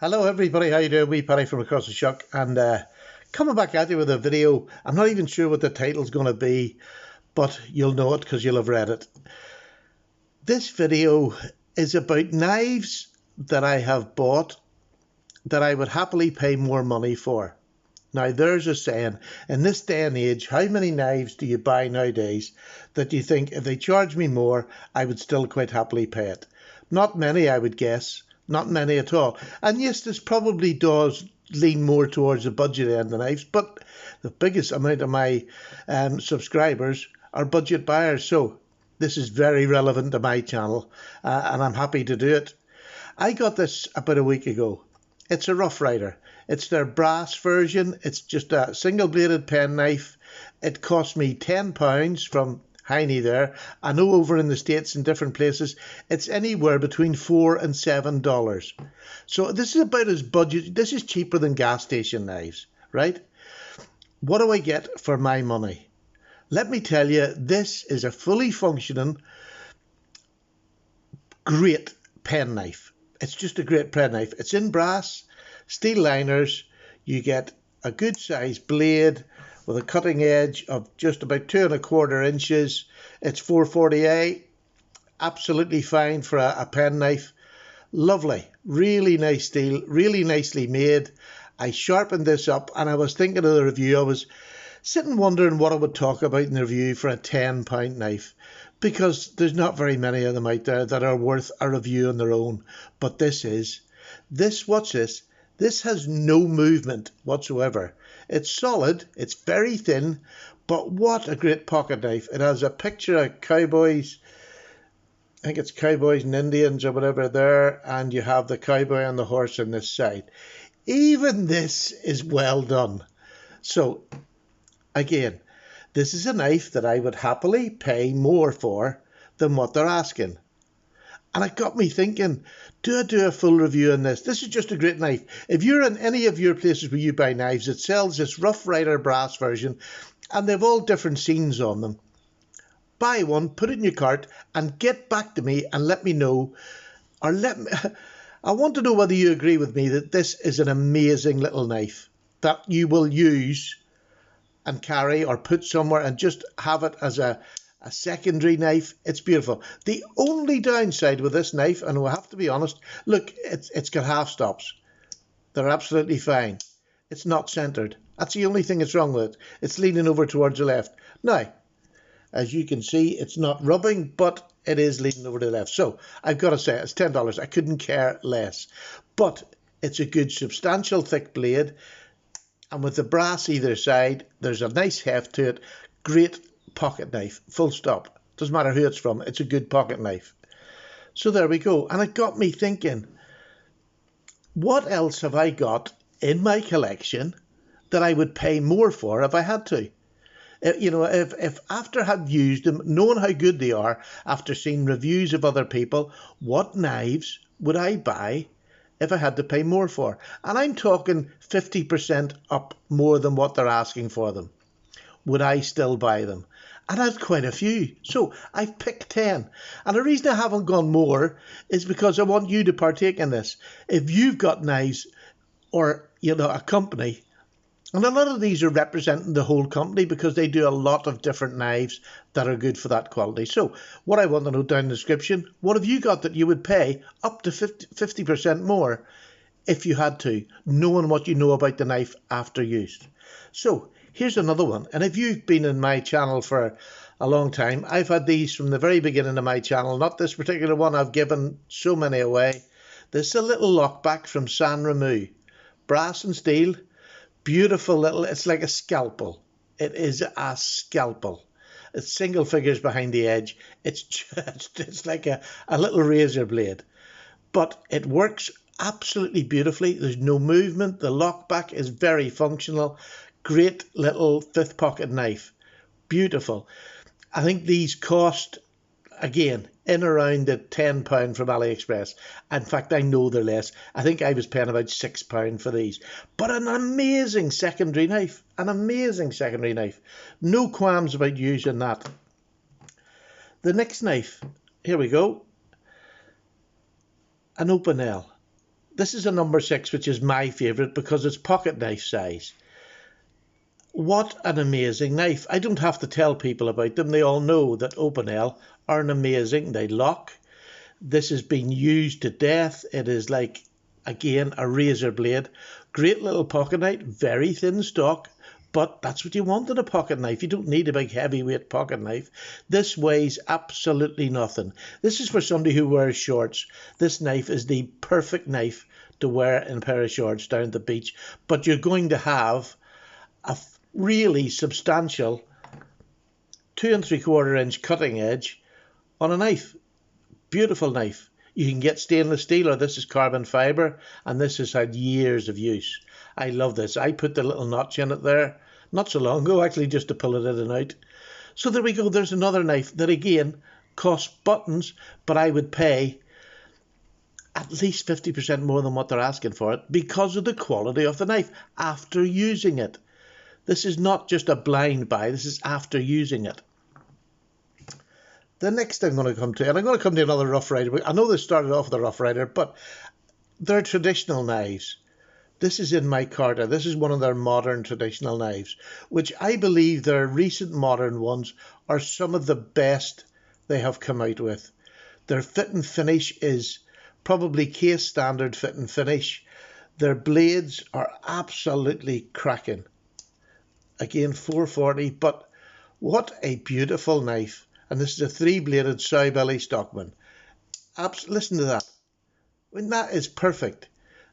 Hello everybody, how you doing? Wee Paddy from across the shop, and coming back at you with a video. I'm not even sure what the title's going to be, but you'll know it because you'll have read it. This video is about knives that I have bought that I would happily pay more money for. Now there's a saying, in this day and age, how many knives do you buy nowadays that you think if they charge me more, I would still quite happily pay it? Not many, I would guess. Not many at all. And yes, this probably does lean more towards the budget end of knives, but the biggest amount of my subscribers are budget buyers. So this is very relevant to my channel, and I'm happy to do it. I got this about a week ago. It's a Rough Rider. It's their brass version. It's just a single-bladed penknife. It cost me £10 from Hiney there. I know over in the States in different places it's anywhere between $4 and $7. So this is about as budget. This is cheaper than gas station knives, right? What do I get for my money? Let me tell you, this is a fully functioning great penknife. It's just a great penknife. It's in brass, steel liners. You get a good size blade with a cutting edge of just about 2 1/4 inches. It's 440A, absolutely fine for a penknife. Lovely, really nice steel, really nicely made. I sharpened this up, and I was thinking of the review. I was sitting wondering what I would talk about in the review for a £10 knife, because there's not very many of them out there that are worth a review on their own. But this is. Watch this. This has no movement whatsoever. It's solid, it's very thin, but what a great pocket knife. It has a picture of cowboys, I think it's cowboys and Indians or whatever there, and you have the cowboy on the horse on this side. Even this is well done. So, again, this is a knife that I would happily pay more for than what they're asking. And it got me thinking, do I do a full review on this? This is just a great knife. If you're in any of your places where you buy knives, it sells this Rough Rider brass version, and they've all different scenes on them. Buy one, put it in your cart, and get back to me and let me know, or I want to know whether you agree with me that this is an amazing little knife that you will use and carry or put somewhere and just have it as a secondary knife. It's beautiful. The only downside with this knife, and we'll have to be honest, look, it's got half stops. They're absolutely fine. It's not centered. That's the only thing that's wrong with it. It's leaning over towards the left. Now, as you can see, it's not rubbing, but it is leaning over to the left. So I've got to say, it's $10. I couldn't care less. But it's a good, substantial, thick blade. And with the brass either side, there's a nice heft to it. Great pocket knife, full stop. Doesn't matter who it's from, it's a good pocket knife. So there we go. And it got me thinking, what else have I got in my collection that I would pay more for if I had to? You know, if after I've used them, knowing how good they are, after seeing reviews of other people, what knives would I buy if I had to pay more for? And I'm talking 50% up more than what they're asking for them. Would I still buy them? And I had quite a few. So I've picked 10. And the reason I haven't gone more is because I want you to partake in this. If you've got knives or, you know, a company, and a lot of these are representing the whole company because they do a lot of different knives that are good for that quality. So what I want to know down in the description, what have you got that you would pay up to 50% more if you had to, knowing what you know about the knife after use? So here's another one. And if you've been in my channel for a long time, I've had these from the very beginning of my channel. Not this particular one. I've given so many away. This is a little lockback from Sanrenmu. Brass and steel. Beautiful little, it's like a scalpel. It is a scalpel. It's single figures behind the edge. It's like a little razor blade. But it works absolutely beautifully. There's no movement. The lockback is very functional. Great little fifth pocket knife. Beautiful. I think these cost, again, in around the £10 from AliExpress. In fact, I know they're less. I think I was paying about £6 for these. But an amazing secondary knife. An amazing secondary knife. No qualms about using that. The next knife, here we go. An Opinel. This is a number 6, which is my favourite because it's pocket knife size. What an amazing knife. I don't have to tell people about them. They all know that Opinel are an amazing. They lock. This has been used to death. It is like, again, a razor blade. Great little pocket knife, very thin stock, but that's what you want in a pocket knife. You don't need a big heavyweight pocket knife. This weighs absolutely nothing. This is for somebody who wears shorts. This knife is the perfect knife to wear in a pair of shorts down at the beach, but you're going to have a really substantial 2 3/4 inch cutting edge on a knife. Beautiful knife. You can get stainless steel, or this is carbon fibre, and this has had years of use. I love this. I put the little notch in it there not so long ago, actually, just to pull it in and out. So there we go. There's another knife that, again, costs buttons, but I would pay at least 50% more than what they're asking for it because of the quality of the knife after using it. This is not just a blind buy. This is after using it. The next thing I'm going to come to, and I'm going to come to another Rough Rider. I know this started off with a Rough Rider, but they're traditional knives. This is in my Carter. This is one of their modern traditional knives, which I believe their recent modern ones are some of the best they have come out with. Their fit and finish is probably case standard fit and finish. Their blades are absolutely cracking. Again, 440, but what a beautiful knife. And this is a 3-bladed sow belly Stockman. Listen to that. I mean, that is perfect.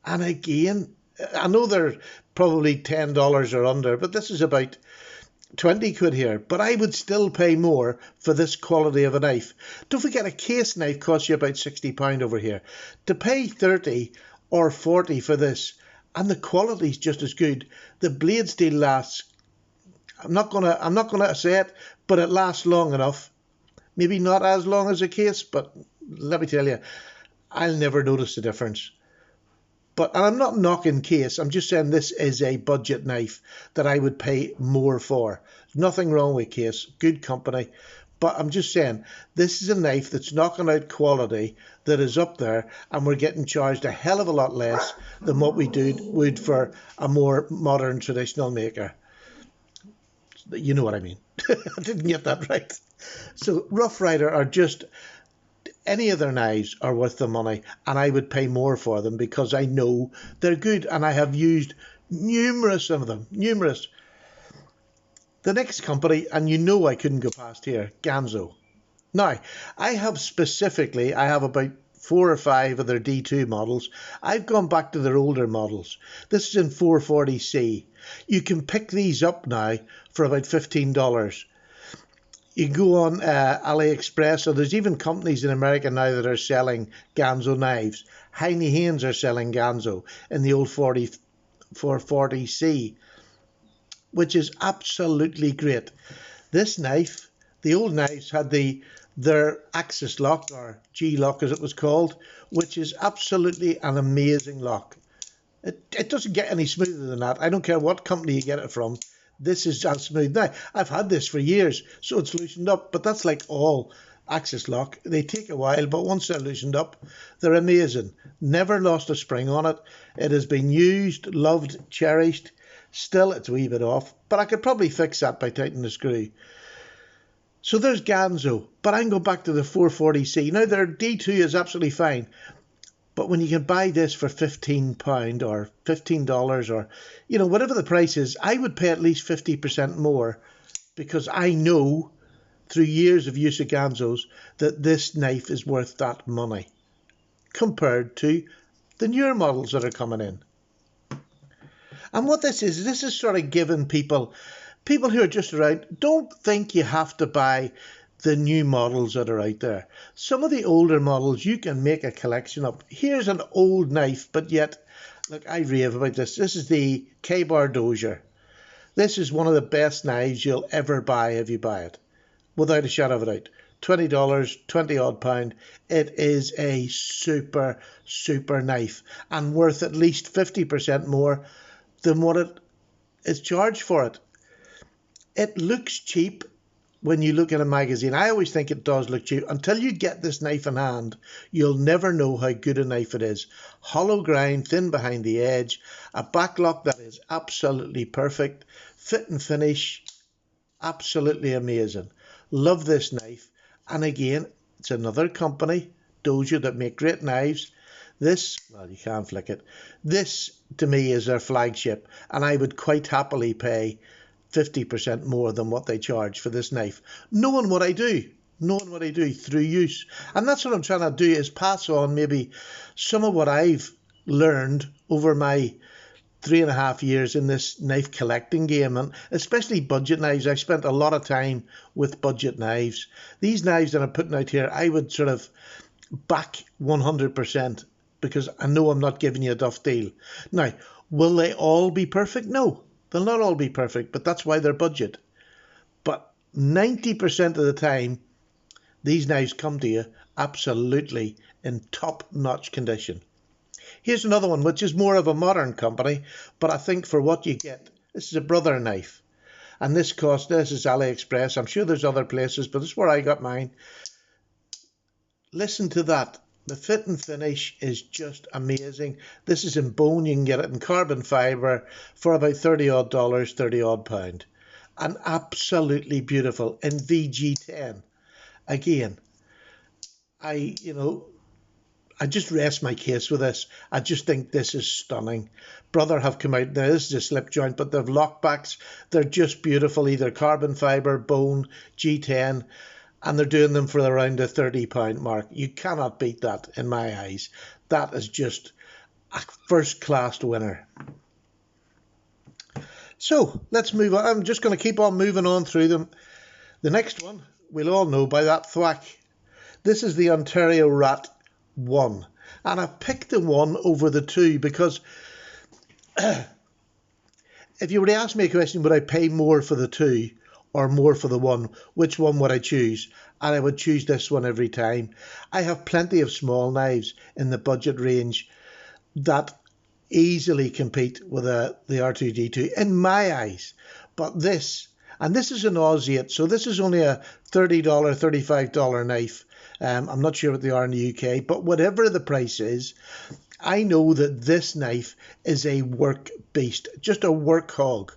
And again, I know they're probably $10 or under, but this is about 20 quid here. But I would still pay more for this quality of a knife. Don't forget, a case knife costs you about £60 over here. To pay 30 or 40 for this, and the quality's just as good. The blade steel lasts. I'm not gonna say it, but it lasts long enough. Maybe not as long as a case, but let me tell you, I'll never notice the difference. And I'm not knocking case. I'm just saying this is a budget knife that I would pay more for. Nothing wrong with case, good company. But I'm just saying, this is a knife that's knocking out quality that is up there, and we're getting charged a hell of a lot less than what we would for a more modern traditional maker. You know what I mean. I didn't get that right. So Rough Rider are just, any of their knives are worth the money, and I would pay more for them because I know they're good, and I have used numerous of them, numerous. The next company, and you know I couldn't go past here, Ganzo. Now, I have about 4 or 5 of their D2 models. I've gone back to their older models. This is in 440C. You can pick these up now for about $15. You can go on AliExpress, so there's even companies in America now that are selling Ganzo knives. Heine Haynes are selling Ganzo in the old 440C, which is absolutely great. This knife, the old knives had their axis lock, or G-lock as it was called, which is absolutely an amazing lock. It doesn't get any smoother than that. I don't care what company you get it from. This is as smooth. Now, I've had this for years, so it's loosened up, but that's like all axis lock. They take a while, but once they're loosened up, they're amazing. Never lost a spring on it. It has been used, loved, cherished. Still, it's a wee bit off, but I could probably fix that by tightening the screw. So there's Ganzo, but I can go back to the 440C. Now, their D2 is absolutely fine, but when you can buy this for £15 or $15 or, whatever the price is, I would pay at least 50% more because I know through years of use of Ganzos that this knife is worth that money compared to the newer models that are coming in. And what this is sort of giving people who are just around, don't think you have to buy the new models that are out there. Some of the older models, you can make a collection of. Here's an old knife, but yet, look, I rave about this. This is the K-bar Dozier. This is one of the best knives you'll ever buy if you buy it, without a shadow of a doubt. $20, 20 odd pound. It is a super, super knife and worth at least 50% more than what it is charged for it. It looks cheap. when you look at a magazine. I always think it does look cheap. Until you get this knife in hand, you'll never know how good a knife it is. Hollow grind, thin behind the edge, a backlock that is absolutely perfect, fit and finish, absolutely amazing. Love this knife. And again, it's another company, Dozier, that make great knives. This, well, you can't flick it. This, to me, is their flagship, and I would quite happily pay 50% more than what they charge for this knife, knowing what I do through use. And that's what I'm trying to do, is pass on maybe some of what I've learned over my 3.5 years in this knife collecting game, and especially budget knives. I've spent a lot of time with budget knives. These knives that I'm putting out here, I would sort of back 100%, because I know I'm not giving you a duff deal. Now, will they all be perfect? No. They'll not all be perfect, but that's why they're budget. But 90% of the time, these knives come to you absolutely in top-notch condition. Here's another one, which is more of a modern company, but I think for what you get, this is a brother knife. And this is AliExpress. I'm sure there's other places, but this is where I got mine. Listen to that. The fit and finish is just amazing. This is in bone. You can get it in carbon fibre for about $30 odd, £30 odd. And absolutely beautiful in VG10. Again, I just rest my case with this. I just think this is stunning. Brother have come out. Now, this is a slip joint, but they've lockbacks. They're just beautiful, either carbon fibre, bone, G10. And they're doing them for around the £30 mark. You cannot beat that in my eyes. That is just a first-class winner. So let's move on. I'm just going to keep on moving on through them. The next one, we'll all know by that thwack. This is the Ontario Rat 1. And I've picked the 1 over the 2 because if you were to ask me a question, would I pay more for the 2 or more for the 1, which one would I choose? And I would choose this one every time. I have plenty of small knives in the budget range that easily compete with the R2D2 in my eyes. But this, and this is an Aussie, so this is only a $30, $35 knife. I'm not sure what they are in the UK, but whatever the price is, I know that this knife is a work beast, just a work hog.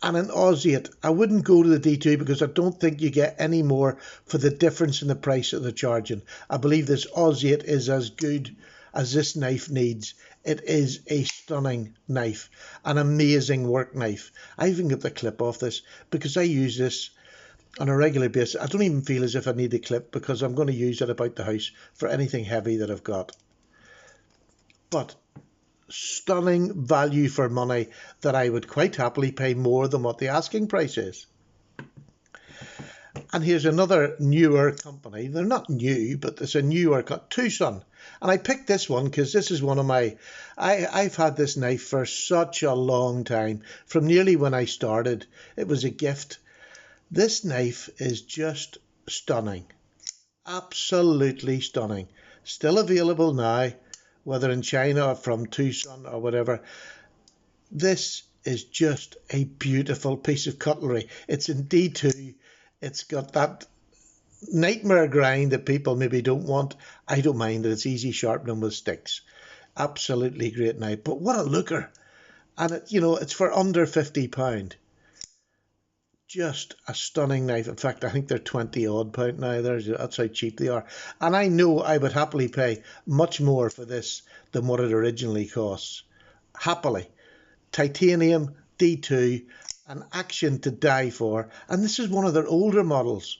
And an Aussie, I wouldn't go to the D2 because I don't think you get any more for the difference in the price that they're charging. I believe this Aussie is as good as this knife needs. It is a stunning knife, an amazing work knife. I even got the clip off this because I use this on a regular basis. I don't even feel as if I need the clip because I'm going to use it about the house for anything heavy that I've got. But stunning value for money that I would quite happily pay more than what the asking price is. And here's another newer company. They're not new, but it's a newer TwoSun. And I picked this one because this is one of my... I've had this knife for such a long time. From nearly when I started. It was a gift. This knife is just stunning. Absolutely stunning. Still available now, whether in China or from TwoSun or whatever. This is just a beautiful piece of cutlery. It's in D2. It's got that nightmare grind that people maybe don't want. I don't mind it. It's easy sharpening with sticks. Absolutely great knife. But what a looker. And it's for under £50. Just a stunning knife. In fact, I think they're £20 odd now. That's how cheap they are. And I know I would happily pay much more for this than what it originally costs. Happily. Titanium, D2, an action to die for. And this is one of their older models.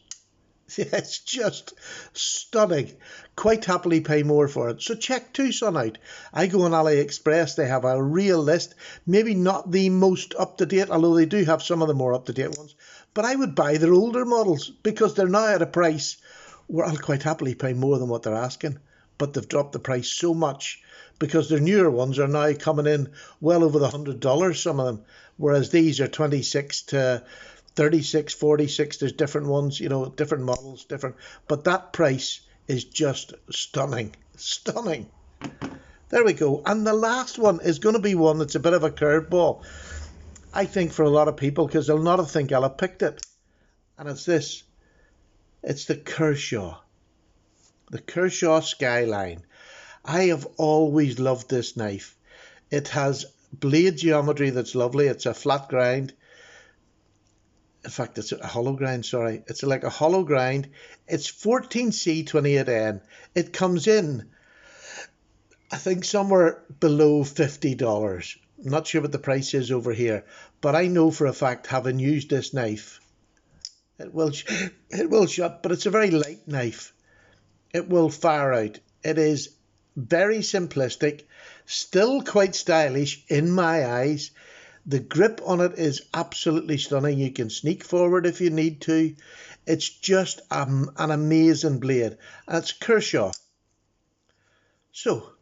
It's just stunning. Quite happily pay more for it. So check TwoSun out. I go on AliExpress. They have a real list. Maybe not the most up-to-date, although they do have some of the more up-to-date ones. But I would buy their older models because they're now at a price where I'll quite happily pay more than what they're asking. But they've dropped the price so much because their newer ones are now coming in well over the $100, some of them. Whereas these are 26 to 36, 46, there's different ones, different models, different. But that price is just stunning. Stunning. There we go. And the last one is going to be one that's a bit of a curveball, I think, for a lot of people, because they'll not think I'll have picked it. And it's this. It's the Kershaw Skyline. I have always loved this knife. It has blade geometry that's lovely. It's a flat grind. In fact, it's a hollow grind, sorry. It's like a hollow grind. It's 14C28N. It comes in, I think, somewhere below $50. I'm not sure what the price is over here, but I know for a fact, having used this knife, it will shut, but it's a very light knife. It will fire out. It is very simplistic, still quite stylish in my eyes. The grip on it is absolutely stunning. You can sneak forward if you need to. It's just an amazing blade. And it's Kershaw. So,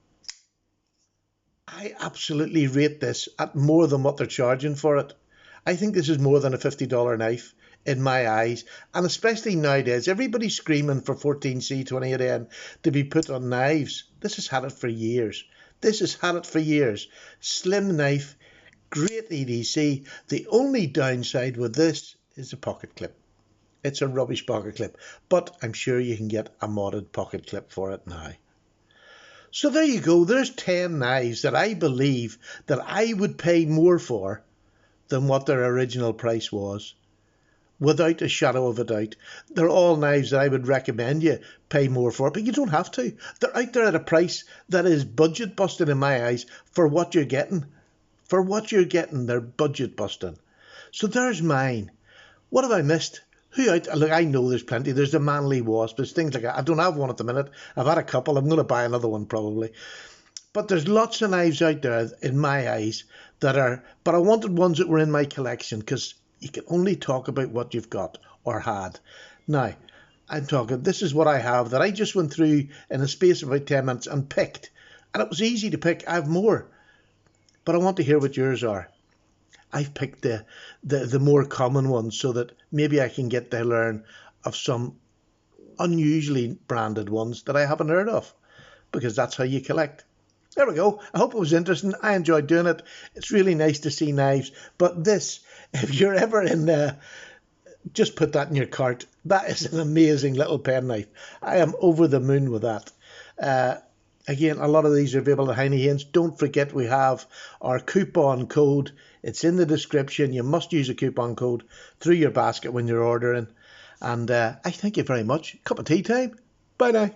I absolutely rate this at more than what they're charging for it. I think this is more than a $50 knife in my eyes. And especially nowadays, everybody's screaming for 14C28N to be put on knives. This has had it for years. Slim knife. Great EDC. The only downside with this is the pocket clip. It's a rubbish pocket clip, but I'm sure you can get a modded pocket clip for it now. So there you go. There's 10 knives that I believe that I would pay more for than what their original price was, without a shadow of a doubt. They're all knives that I would recommend you pay more for, but you don't have to. They're out there at a price that is budget busting in my eyes for what you're getting. They're budget busting. So there's mine. What have I missed? Look, I know there's plenty. There's the Manly Wasp. There's things like that. I don't have one at the minute. I've had a couple. I'm going to buy another one probably. But there's lots of knives out there in my eyes that are... But I wanted ones that were in my collection, because you can only talk about what you've got or had. Now, I'm talking... This is what I have that I just went through in a space of about 10 minutes and picked. And it was easy to pick. I have more. But I want to hear what yours are. I've picked the more common ones so that maybe I can get to learn of some unusually branded ones that I haven't heard of, because that's how you collect. There we go. I hope it was interesting. I enjoyed doing it. It's really nice to see knives. But this, if you're ever in there, just put that in your cart. That is an amazing little penknife. I am over the moon with that. Again, a lot of these are available at Hinderer. Don't forget we have our coupon code. It's in the description. You must use a coupon code through your basket when you're ordering. And I thank you very much. Cup of tea time. Bye now.